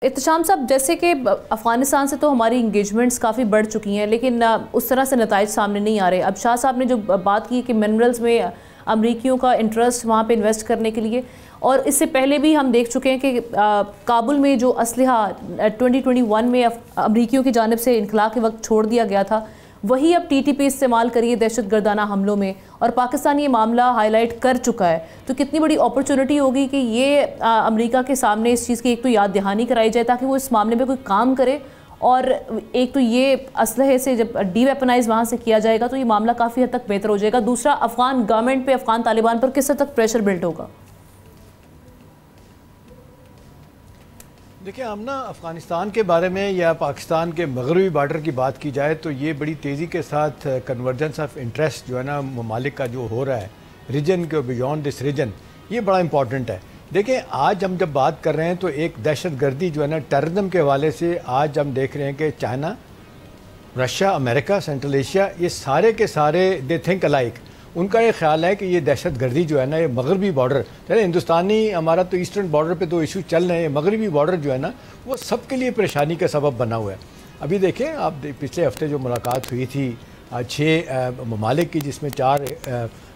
इत्तेशाम साहब, जैसे कि अफ़गानिस्तान से तो हमारी इंगेजमेंट्स काफ़ी बढ़ चुकी हैं, लेकिन उस तरह से नताइज सामने नहीं आ रहे। अब शाह साहब ने जो बात की कि मिनरल्स में अमरीकियों का इंटरेस्ट वहाँ पे इन्वेस्ट करने के लिए, और इससे पहले भी हम देख चुके हैं कि काबुल में जो असलहा 2021 में अमरीकियों की जानिब से इनखला के वक्त छोड़ दिया गया था, वही अब TTP इस्तेमाल करिए दहशत गर्दाना हमलों में, और पाकिस्तान ये मामला हाईलाइट कर चुका है। तो कितनी बड़ी अपॉर्चुनिटी होगी कि ये अमेरिका के सामने इस चीज़ की एक तो याद दहानी कराई जाए ताकि वो इस मामले में कोई काम करे, और एक तो ये असलहे से जब डीवेपनाइज वहाँ से किया जाएगा तो ये मामला काफ़ी हद तक बेहतर हो जाएगा। दूसरा, अफ़गान गवर्नमेंट पे, अफ़गान तालिबान पर किस हद तक प्रेशर बिल्ड होगा? देखिए, हम ना अफ़गानिस्तान के बारे में या पाकिस्तान के मगरबी बार्डर की बात की जाए तो ये बड़ी तेज़ी के साथ कन्वर्जेंस ऑफ इंटरेस्ट जो है ना ममालिक का जो हो रहा है रीजन के बियॉन्ड दिस रीजन, ये बड़ा इंपॉर्टेंट है। देखिए, आज हम जब बात कर रहे हैं तो एक दहशत गर्दी जो है ना टेररिज्म के हवाले से आज हम देख रहे हैं कि China, Russia, America, central Asia, ये सारे के सारे दे थिंक अलाइक। उनका ये ख्याल है कि ये दहशत गर्दी जो है ना, ये मगरबी बॉर्डर यानी हिंदुस्तानी हमारा तो ईस्टर्न बॉर्डर पे तो इशू चल रहे हैं, मगरबी बॉर्डर जो है ना वो सबके लिए परेशानी का सबब बना हुआ है। अभी देखें आप, पिछले हफ्ते जो मुलाकात हुई थी 6 ममालिक की, जिसमें 4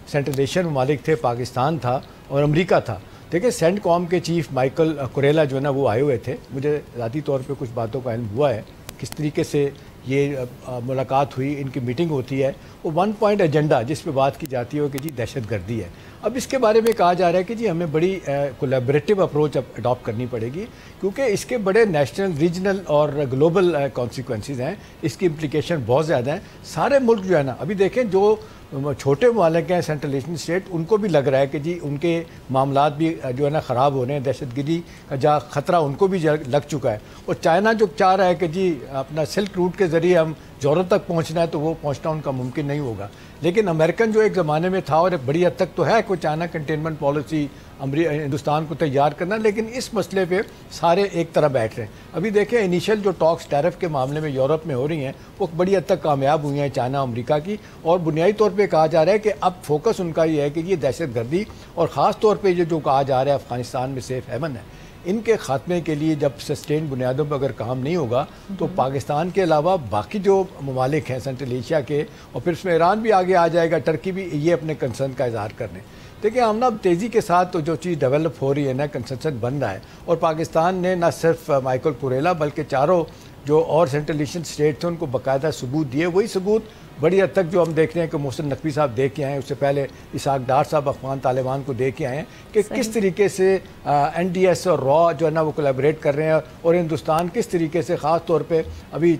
सेंट्रल एशियन ममालिक थे, पाकिस्तान था और अमरीका था। देखिए, सेंटकॉम के चीफ माइकल कुरेला जो है ना वो आए हुए थे। मुझे ज़ाती तौर पर कुछ बातों का इल्म हुआ है किस तरीके से ये मुलाकात हुई, इनकी मीटिंग होती है। वो 1 पॉइंट एजेंडा जिस पे बात की जाती है वो कि जी दहशत गर्दी है। अब इसके बारे में कहा जा रहा है कि जी हमें बड़ी कोलैबोरेटिव अप्रोच अडॉप्ट करनी पड़ेगी, क्योंकि इसके बड़े नेशनल, रीजनल और ग्लोबल कॉन्सिक्वेंसेस हैं। इसकी इम्प्लीकेशन बहुत ज़्यादा है। सारे मुल्क जो है ना, अभी देखें जो छोटे ममालिक हैं, सेंट्रल एशियन स्टेट, उनको भी लग रहा है कि जी उनके मामलात भी जो है ना ख़राब हो रहे हैं, दहशतगर्दी का जहाँ ख़तरा उनको भी लग चुका है। और चाइना जो चाह रहा है कि जी अपना सिल्क रूट के ज़रिए हम यूरोप तक पहुंचना है, तो वो पहुंचना उनका मुमकिन नहीं होगा। लेकिन अमेरिकन जो एक ज़माने में था, और बड़ी हद तक तो है कोई चाइना कंटेनमेंट पॉलिसी हिंदुस्तान को तैयार करना, लेकिन इस मसले पे सारे एक तरह बैठ रहे हैं। अभी देखें, इनिशियल जो टॉक्स टैरिफ के मामले में यूरोप में हो रही हैं वो बड़ी हद तक कामयाब हुई हैं चाइना अमेरिका की, और बुनियादी तौर पे कहा जा रहा है कि अब फोकस उनका ये है कि ये दहशत गर्दी और ख़ास तौर पर ये जो कहा जा रहा है अफ़गानिस्तान में सेफ हेवन है, इनके ख़ात्मे के लिए जब सस्टेन बुनियादों पर अगर काम नहीं होगा तो पाकिस्तान के अलावा बाकी जो ममालिक हैं सेंट्रल एशिया के, और फिर उसमें ईरान भी आगे आ जाएगा, टर्की भी, ये अपने कंसर्न का इजहार कर रहे हैं। देखिए, हम ना तेज़ी के साथ तो जो चीज़ डेवलप हो रही है ना, कंसेंसस बन रहा है, और पाकिस्तान ने न सिर्फ माइकल कुरेला बल्कि चारों जो और सेंट्रल एशियन स्टेट थे उनको बाकायदा सबूत दिए। वही सबूत बड़ी हद तक जो हम देख रहे हैं कि मोहसिन नकवी साहब दे के आए हैं, उससे पहले इसहाक डार साहब अफ़गान तालिबान को दे के आए हैं कि किस तरीके से NDS और रॉ जो है ना वो कोलैबोरेट कर रहे हैं, और हिंदुस्तान किस तरीके से ख़ास तौर पे अभी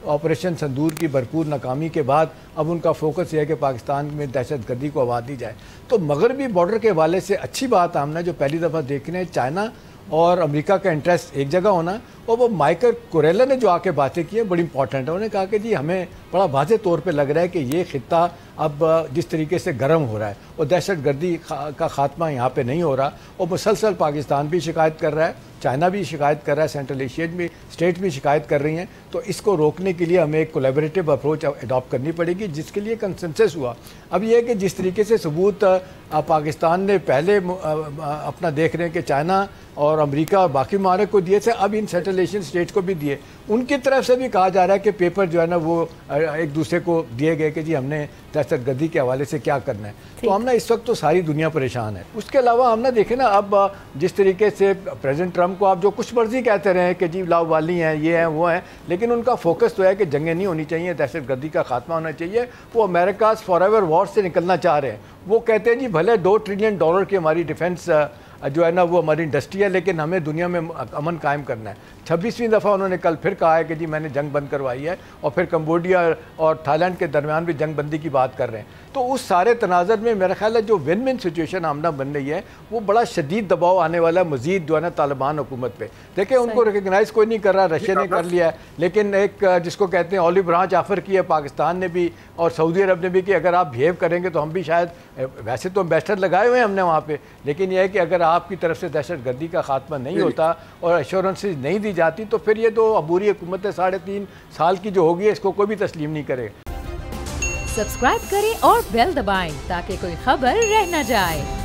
ऑपरेशन संदूर की भरपूर नाकामी के बाद अब उनका फोकस यह है कि पाकिस्तान में दहशत गर्दी को आवाज़ दी जाए। तो मगरबी बॉर्डर के हवाले से अच्छी बात हमने जो पहली दफ़ा देख रहे हैं, चाइना और अमेरिका का इंटरेस्ट एक जगह होना, और वो माइकल कुरेला ने जो आके बातें की हैं बड़ी इंपॉर्टेंट है। उन्होंने कहा कि जी हमें बड़ा वाज़ेह तौर पे लग रहा है कि ये खित्ता अब जिस तरीके से गर्म हो रहा है और दहशत गर्दी का ख़ात्मा यहाँ पे नहीं हो रहा, और मुसलसल पाकिस्तान भी शिकायत कर रहा है, चाइना भी शिकायत कर रहा है, सेंट्रल एशियन भी स्टेट भी शिकायत कर रही हैं। तो इसको रोकने के लिए हमें एक कोलैबोरेटिव अप्रोच अडॉप्ट करनी पड़ेगी, जिसके लिए कंसेंसस हुआ। अब ये है कि जिस तरीके से सबूत पाकिस्तान ने पहले अपना देख रहे हैं कि चाइना और अमेरिका और बाकी ममालिक को दिए थे, अब इन सेंट्रल एशियन स्टेट्स को भी दिए। उनकी तरफ से भी कहा जा रहा है कि पेपर जो है ना वो एक दूसरे को दिए गए कि जी हमने दहशत गर्दी के हवाले से क्या करना है। तो हम ना इस वक्त तो सारी दुनिया परेशान है। उसके अलावा हम ना देखें ना, अब जिस तरीके से प्रेसिडेंट ट्रंप को आप जो कुछ मर्जी कहते रहे कि जी लावाली हैं, ये हैं, वो हैं, लेकिन उनका फोकस तो है कि जंगें नहीं होनी चाहिए, दहशत गर्दी का खात्मा होना चाहिए। वो अमेरिका फॉरएवर वॉर से निकलना चाह रहे हैं। वो कहते हैं जी भले $2 ट्रिलियन की हमारी डिफेंस जो है ना वो हमारी इंडस्ट्री है, लेकिन हमें दुनिया में अमन कायम करना है। 26वीं दफ़ा उन्होंने कल फिर कहा है कि जी मैंने जंग बंद करवाई है, और फिर कंबोडिया और थाईलैंड के दरमियान भी जंग बंदी की बात कर रहे हैं। तो उस सारे तनाज़र में मेरा ख्याल है जो विन विन सिचुएशन आमना बन रही है, वो बड़ा शदीद दबाव आने वाला है मज़ीद जो है ना तालिबान हुकूमत पे। देखिए, उनको रिकगनाइज़ कोई नहीं कर रहा, रशिया ने कर लिया है, लेकिन एक जिसको कहते हैं ऑलिव ब्रांच ऑफर की है पाकिस्तान ने भी और सऊदी अरब ने भी कि अगर आप बिहेव करेंगे तो हम भी शायद, वैसे तो एम्बेसडर लगाए हुए हैं हमने वहाँ पे, लेकिन यह है कि अगर आपकी तरफ से दहशत गर्दी का खात्मा नहीं होता और एश्योरेंसेज नहीं दी जाती तो फिर ये तो अबूरी हुकूमत 3.5 साल की जो होगी इसको कोई भी तस्लीम नहीं करेगा। सब्सक्राइब करें और बेल दबाएं ताकि कोई खबर रह न जाए।